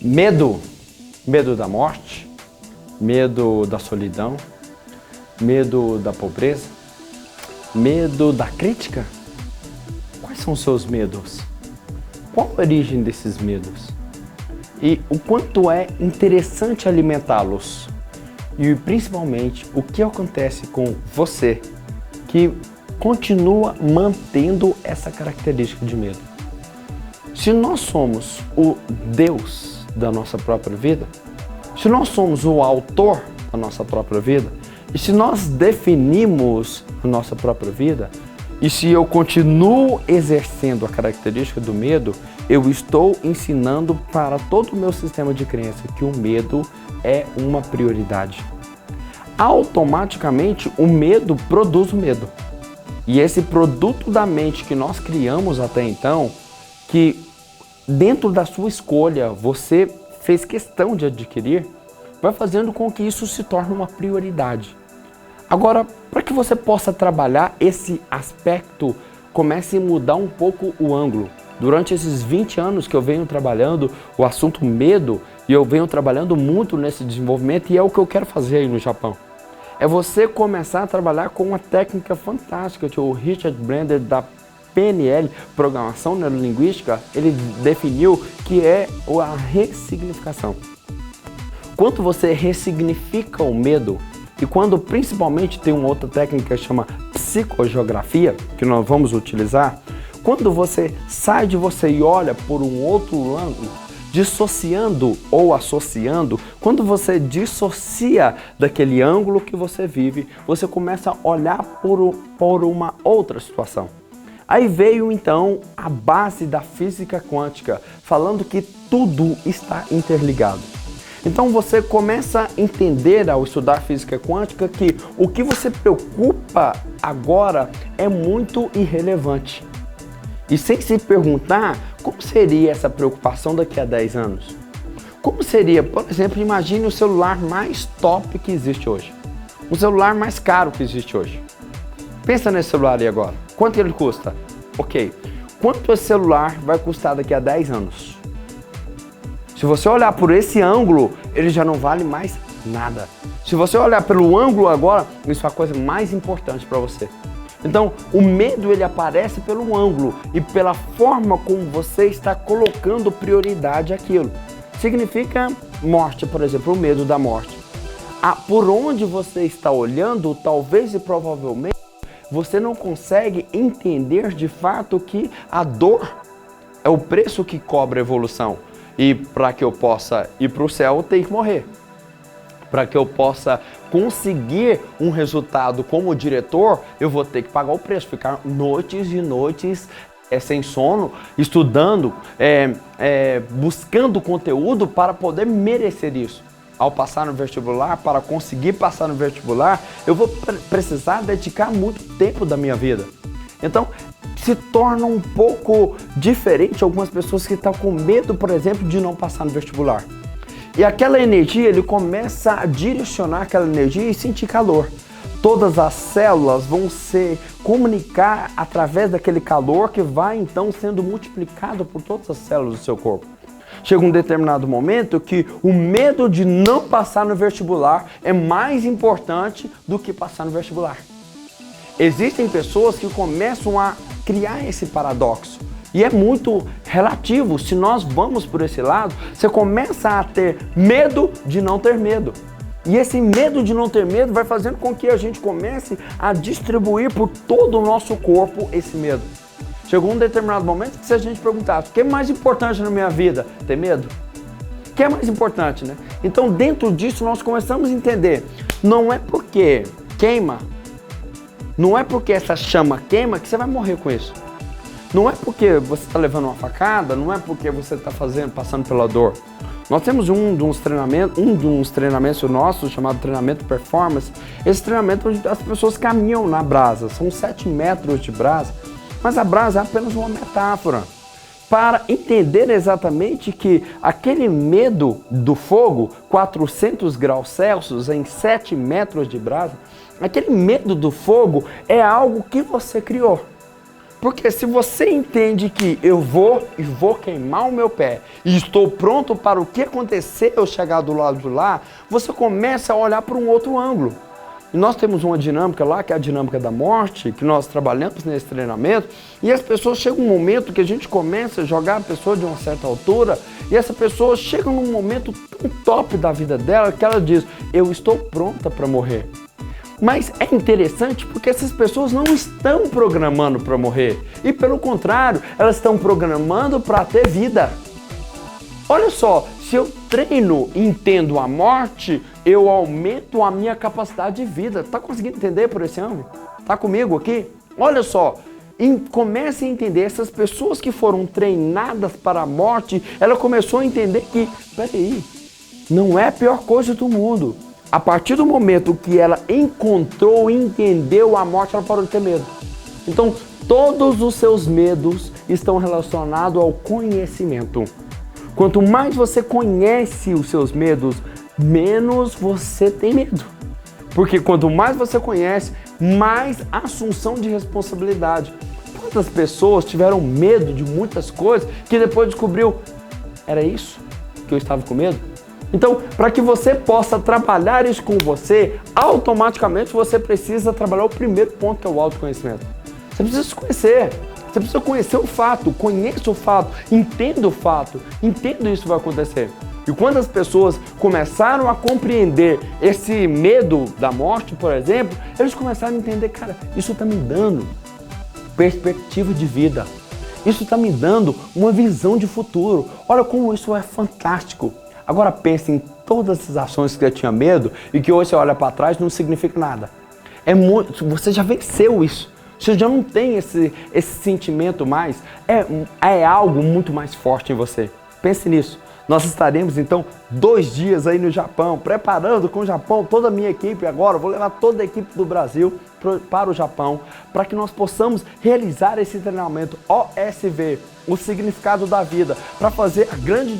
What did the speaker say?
Medo. Medo da morte, medo da solidão, medo da pobreza, medo da crítica. Quais são os seus medos? Qual a origem desses medos? E o quanto é interessante alimentá-los? E principalmente, o que acontece com você que continua mantendo essa característica de medo? Se nós somos o Deus da nossa própria vida, se nós somos o autor da nossa própria vida, e se nós definimos a nossa própria vida, e se eu continuo exercendo a característica do medo, eu estou ensinando para todo o meu sistema de crença que o medo é uma prioridade. Automaticamente, o medo produz o medo. E esse produto da mente que nós criamos até então, que dentro da sua escolha você fez questão de adquirir, vai fazendo com que isso se torne uma prioridade. Agora, para que você possa trabalhar esse aspecto, comece a mudar um pouco o ângulo. Durante esses 20 anos que eu venho trabalhando o assunto medo, e eu venho trabalhando muito nesse desenvolvimento, e é o que eu quero fazer aí no Japão. É você começar a trabalhar com uma técnica fantástica que o Richard Bandler da PNL, Programação Neurolinguística, ele definiu que é a ressignificação. Quando você ressignifica o medo, e quando principalmente tem uma outra técnica que chama psicogeografia, que nós vamos utilizar, quando você sai de você e olha por um outro ângulo, dissociando ou associando, quando você dissocia daquele ângulo que você vive, você começa a olhar por uma outra situação. Aí veio então a base da física quântica, falando que tudo está interligado. Então você começa a entender ao estudar física quântica que o que você preocupa agora é muito irrelevante. E sem se perguntar como seria essa preocupação daqui a 10 anos. Como seria, por exemplo, imagine o celular mais top que existe hoje. O celular mais caro que existe hoje. Pensa nesse celular aí agora. Quanto ele custa? Ok. Quanto esse celular vai custar daqui a 10 anos? Se você olhar por esse ângulo, ele já não vale mais nada. Se você olhar pelo ângulo agora, isso é a coisa mais importante para você. Então, o medo ele aparece pelo ângulo e pela forma como você está colocando prioridade àquilo. Significa morte, por exemplo, o medo da morte. Por onde você está olhando, talvez e provavelmente, você não consegue entender de fato que a dor é o preço que cobra a evolução. E para que eu possa ir para o céu, eu tenho que morrer. Para que eu possa conseguir um resultado como diretor, eu vou ter que pagar o preço, ficar noites e noites sem sono, estudando, buscando conteúdo para poder merecer isso. Ao passar no vestibular, para conseguir passar no vestibular, eu vou precisar dedicar muito tempo da minha vida. Então, se torna um pouco diferente algumas pessoas que estão com medo, por exemplo, de não passar no vestibular. E aquela energia, ele começa a direcionar aquela energia e sentir calor. Todas as células vão se comunicar através daquele calor que vai então sendo multiplicado por todas as células do seu corpo. Chega um determinado momento que o medo de não passar no vestibular é mais importante do que passar no vestibular. Existem pessoas que começam a criar esse paradoxo. E é muito relativo. Se nós vamos por esse lado, você começa a ter medo de não ter medo. E esse medo de não ter medo vai fazendo com que a gente comece a distribuir por todo o nosso corpo esse medo. Chegou um determinado momento que se a gente perguntasse o que é mais importante na minha vida? Ter medo? O que é mais importante, né? Então dentro disso nós começamos a entender. Não é porque queima, não é porque essa chama queima que você vai morrer com isso. Não é porque você está levando uma facada, não é porque você está passando pela dor. Nós temos um dos treinamentos nossos, chamado treinamento performance. Esse treinamento onde as pessoas caminham na brasa, são 7 metros de brasa, mas a brasa é apenas uma metáfora para entender exatamente que aquele medo do fogo, 400 graus Celsius em 7 metros de brasa, aquele medo do fogo é algo que você criou. Porque se você entende que eu vou queimar o meu pé e estou pronto para o que acontecer eu chegar do lado de lá, você começa a olhar para um outro ângulo. E nós temos uma dinâmica lá, que é a dinâmica da morte, que nós trabalhamos nesse treinamento, e as pessoas chegam um momento que a gente começa a jogar a pessoa de uma certa altura, e essa pessoa chega num momento tão top da vida dela que ela diz, eu estou pronta para morrer. Mas é interessante porque essas pessoas não estão programando para morrer. E pelo contrário, elas estão programando para ter vida. Olha só, se eu treino e entendo a morte, eu aumento a minha capacidade de vida. Tá conseguindo entender por esse ângulo? Tá comigo aqui? Olha só, comece a entender, essas pessoas que foram treinadas para a morte, ela começou a entender que, peraí, não é a pior coisa do mundo. A partir do momento que ela encontrou e entendeu a morte, ela parou de ter medo. Então, todos os seus medos estão relacionados ao conhecimento. Quanto mais você conhece os seus medos, menos você tem medo. Porque quanto mais você conhece, mais assunção de responsabilidade. Quantas pessoas tiveram medo de muitas coisas que depois descobriu, era isso que eu estava com medo? Então, para que você possa trabalhar isso com você, automaticamente você precisa trabalhar o primeiro ponto, que é o autoconhecimento. Você precisa se conhecer, você precisa conhecer o fato, conheça o fato, entenda o fato, entenda isso que vai acontecer. E quando as pessoas começaram a compreender esse medo da morte, por exemplo, eles começaram a entender, cara, isso está me dando perspectiva de vida, isso está me dando uma visão de futuro. Olha como isso é fantástico. Agora pense em todas essas ações que você tinha medo e que hoje você olha para trás e não significa nada. Você já venceu isso. Você já não tem esse sentimento mais. É algo muito mais forte em você. Pense nisso. Nós estaremos então 2 dias aí no Japão, preparando com o Japão, toda a minha equipe agora, vou levar toda a equipe do Brasil para o Japão, para que nós possamos realizar esse treinamento OSV, o significado da vida, para fazer a grande